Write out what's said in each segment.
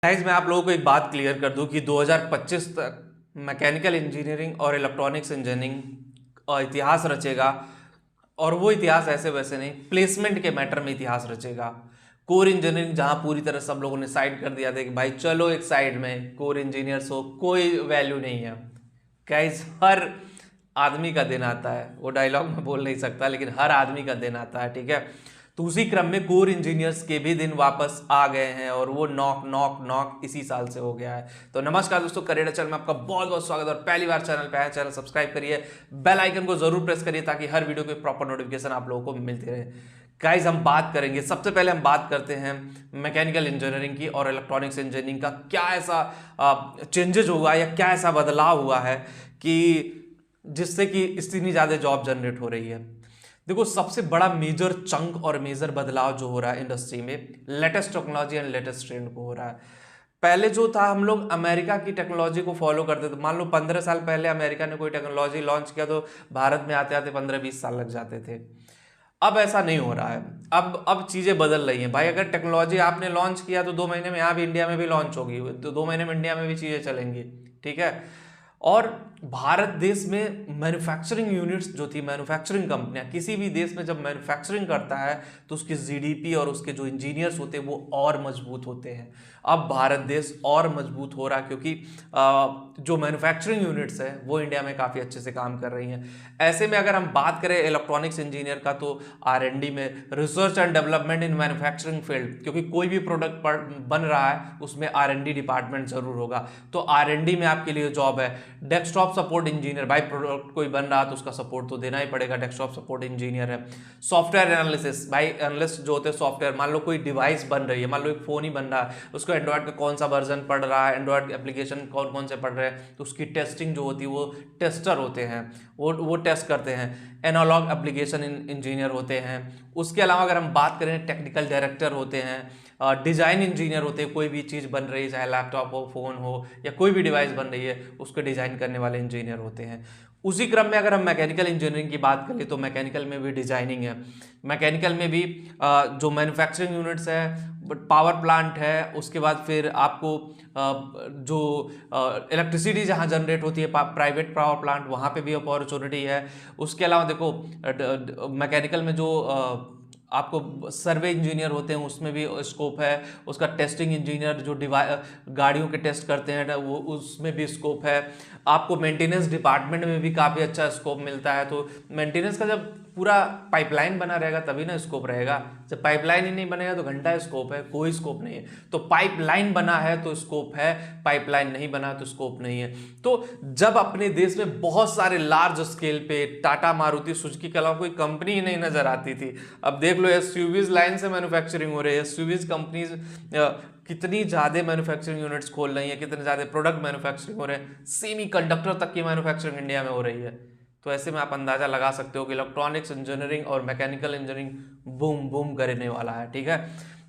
Guys मैं आप लोगों को एक बात क्लियर कर दूं कि 2025 तक मैकेनिकल इंजीनियरिंग और इलेक्ट्रॉनिक्स इंजीनियरिंग इतिहास रचेगा। और वो इतिहास ऐसे वैसे नहीं, प्लेसमेंट के मैटर में इतिहास रचेगा। कोर इंजीनियरिंग जहां पूरी तरह सब लोगों ने साइड कर दिया था कि भाई चलो एक साइड में कोर इंजीनियर्स हो, कोई वैल्यू नहीं है। गाइस हर आदमी का दिन आता है, वो डायलॉग में बोल नहीं सकता लेकिन हर आदमी का दिन आता है, ठीक है। तो उसी क्रम में कोर इंजीनियर्स के भी दिन वापस आ गए हैं और वो नॉक नॉक नॉक इसी साल से हो गया है। तो नमस्कार दोस्तों, करियर चैनल में आपका बहुत बहुत स्वागत है। और पहली बार चैनल पे आए, चैनल सब्सक्राइब करिए, बेल आइकन को जरूर प्रेस करिए ताकि हर वीडियो की प्रॉपर नोटिफिकेशन आप लोगों को मिलती रहे। गाइज हम बात करेंगे, सबसे पहले हम बात करते हैं मैकेनिकल इंजीनियरिंग की और इलेक्ट्रॉनिक्स इंजीनियरिंग का क्या ऐसा चेंजेस होगा या क्या ऐसा बदलाव हुआ है कि जिससे कि इतनी ज़्यादा जॉब जनरेट हो रही है। देखो सबसे बड़ा मेजर चंक और मेजर बदलाव जो हो रहा है इंडस्ट्री में, latest technology and latest trend को हो रहा है। पहले जो था हम लोग अमेरिका की टेक्नोलॉजी को फॉलो करते थे। मान लो 15 साल पहले अमेरिका ने कोई टेक्नोलॉजी लॉन्च किया तो भारत में आते आते 15-20 साल लग जाते थे। अब ऐसा नहीं हो रहा है। अब चीज़ें बदल रही हैं भाई। अगर टेक्नोलॉजी आपने लॉन्च किया तो 2 महीने में यहाँ भी इंडिया में भी लॉन्च होगी, तो 2 महीने में इंडिया में भी चीज़ें चलेंगी, ठीक है। और भारत देश में मैन्युफैक्चरिंग यूनिट्स जो थी, मैन्युफैक्चरिंग कंपनियां, किसी भी देश में जब मैन्युफैक्चरिंग करता है तो उसकी जीडीपी और उसके जो इंजीनियर्स होते हैं वो और मजबूत होते हैं। अब भारत देश और मजबूत हो रहा है क्योंकि जो मैन्युफैक्चरिंग यूनिट्स है वो इंडिया में काफ़ी अच्छे से काम कर रही हैं। ऐसे में अगर हम बात करें इलेक्ट्रॉनिक्स इंजीनियर का, तो R&D में, research and development in manufacturing field, क्योंकि कोई भी प्रोडक्ट बन रहा है उसमें R&D डिपार्टमेंट जरूर होगा, तो R&D में आपके लिए जॉब है। डेस्कटॉप सपोर्ट इंजीनियर, भाई प्रोडक्ट कोई बन रहा तो उसका सपोर्ट तो देना ही पड़ेगा, डेस्कटॉप सपोर्ट इंजीनियर है। सॉफ्टवेयर एनालिसिस, भाई एनालिस्ट जो होते हैं सॉफ्टवेयर, मान लो कोई डिवाइस बन रही है, मान लो एक फोन ही बन रहा है, उसको एंड्रॉयड का कौन सा वर्जन पढ़ रहा है, एंड्रॉयड एप्लीकेशन कौन कौन से पढ़ रहे हैं, तो उसकी टेस्टिंग जो होती है वो टेस्टर होते हैं, वो टेस्ट करते हैं। एनालॉग एप्लीकेशन इंजीनियर होते हैं। उसके अलावा अगर हम बात करें टेक्निकल डायरेक्टर होते हैं, डिज़ाइन इंजीनियर होते हैं। कोई भी चीज़ बन रही है, चाहे लैपटॉप हो, फ़ोन हो या कोई भी डिवाइस बन रही है, उसको डिज़ाइन करने वाले इंजीनियर होते हैं। उसी क्रम में अगर हम मैकेनिकल इंजीनियरिंग की बात करें तो मैकेनिकल में भी डिजाइनिंग है। मैकेनिकल में भी जो मैन्युफैक्चरिंग यूनिट्स है, पावर प्लांट है, उसके बाद फिर आपको जो इलेक्ट्रिसिटी जहाँ जनरेट होती है, प्राइवेट पावर प्लांट, वहाँ पे भी अपॉर्चुनिटी है। उसके अलावा देखो मैकेनिकल में जो आपको सर्वे इंजीनियर होते हैं उसमें भी स्कोप है। उसका टेस्टिंग इंजीनियर जो गाड़ियों के टेस्ट करते हैं वो, उसमें भी स्कोप है। आपको मेंटेनेंस डिपार्टमेंट में भी काफ़ी अच्छा स्कोप मिलता है। तो मेंटेनेंस का जब पूरा पाइपलाइन बना रहेगा तभी ना स्कोप रहेगा। जब पाइपलाइन ही नहीं बनेगा तो घंटा स्कोप है, कोई स्कोप नहीं है। तो पाइपलाइन बना है तो स्कोप है, पाइपलाइन नहीं बना तो स्कोप नहीं है। तो जब अपने देश में बहुत सारे लार्ज स्केल पे टाटा, मारुति, सुजुकी के अलावा कोई कंपनी ही नहीं नजर आती थी, अब देख लो एसयूवीज लाइन से मैन्युफैक्चरिंग हो रही है। एसयूवीज कंपनीज कितनी ज़्यादा मैन्युफैक्चरिंग यूनिट्स खोल रही हैं, कितने ज़्यादा प्रोडक्ट मैन्युफैक्चरिंग हो रहे हैं, सेमी कंडक्टर तक की मैन्युफैक्चरिंग इंडिया में हो रही है। तो ऐसे में आप अंदाजा लगा सकते हो कि इलेक्ट्रॉनिक्स इंजीनियरिंग और मैकेनिकल इंजीनियरिंग बूम बूम करने वाला है, ठीक है।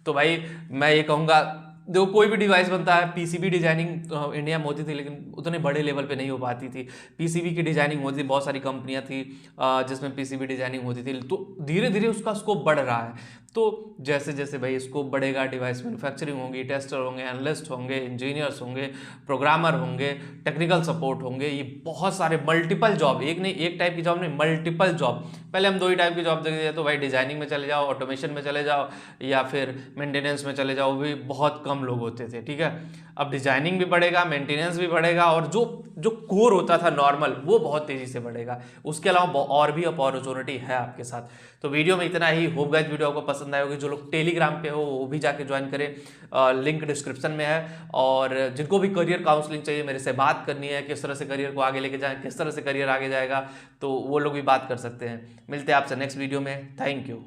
तो भाई मैं ये कहूँगा, देखो कोई भी डिवाइस बनता है, पीसीबी डिजाइनिंग तो इंडिया में होती थी लेकिन उतने बड़े लेवल पे नहीं हो पाती थी। पीसीबी की डिजाइनिंग होती थी, बहुत सारी कंपनियां थी जिसमें पीसीबी डिजाइनिंग होती थी। तो धीरे धीरे उसका स्कोप बढ़ रहा है। तो जैसे जैसे भाई स्कोप बढ़ेगा, डिवाइस मैन्युफैक्चरिंग होंगी, टेस्टर होंगे, एनालिस्ट होंगे, इंजीनियर्स होंगे, प्रोग्रामर होंगे, टेक्निकल सपोर्ट होंगे, ये बहुत सारे मल्टीपल जॉब, एक नहीं, एक टाइप की जॉब नहीं, मल्टीपल जॉब। पहले हम 2 ही टाइप की जॉब देखते थे, तो भाई डिजाइनिंग में चले जाओ, ऑटोमेशन में चले जाओ या फिर मेंटेनेंस में चले जाओ, भी बहुत कम लोग होते थे, ठीक है। अब डिजाइनिंग भी बढ़ेगा, मेंटेनेंस भी बढ़ेगा और जो जो कोर होता था नॉर्मल, वो बहुत तेजी से बढ़ेगा। उसके अलावा और भी अपॉर्चुनिटी है आपके साथ। तो वीडियो में इतना ही। होप गाइस वीडियो आपको पसंद आई होगी। जो लोग टेलीग्राम पे हो वो भी जाके ज्वाइन करें, लिंक डिस्क्रिप्शन में है। और जिनको भी करियर काउंसलिंग चाहिए, मेरे से बात करनी है, किस तरह से करियर को आगे लेके जाएं, किस तरह से करियर आगे जाएगा, तो वो लोग भी बात कर सकते हैं। मिलते हैं आपसे नेक्स्ट वीडियो में। Thank you.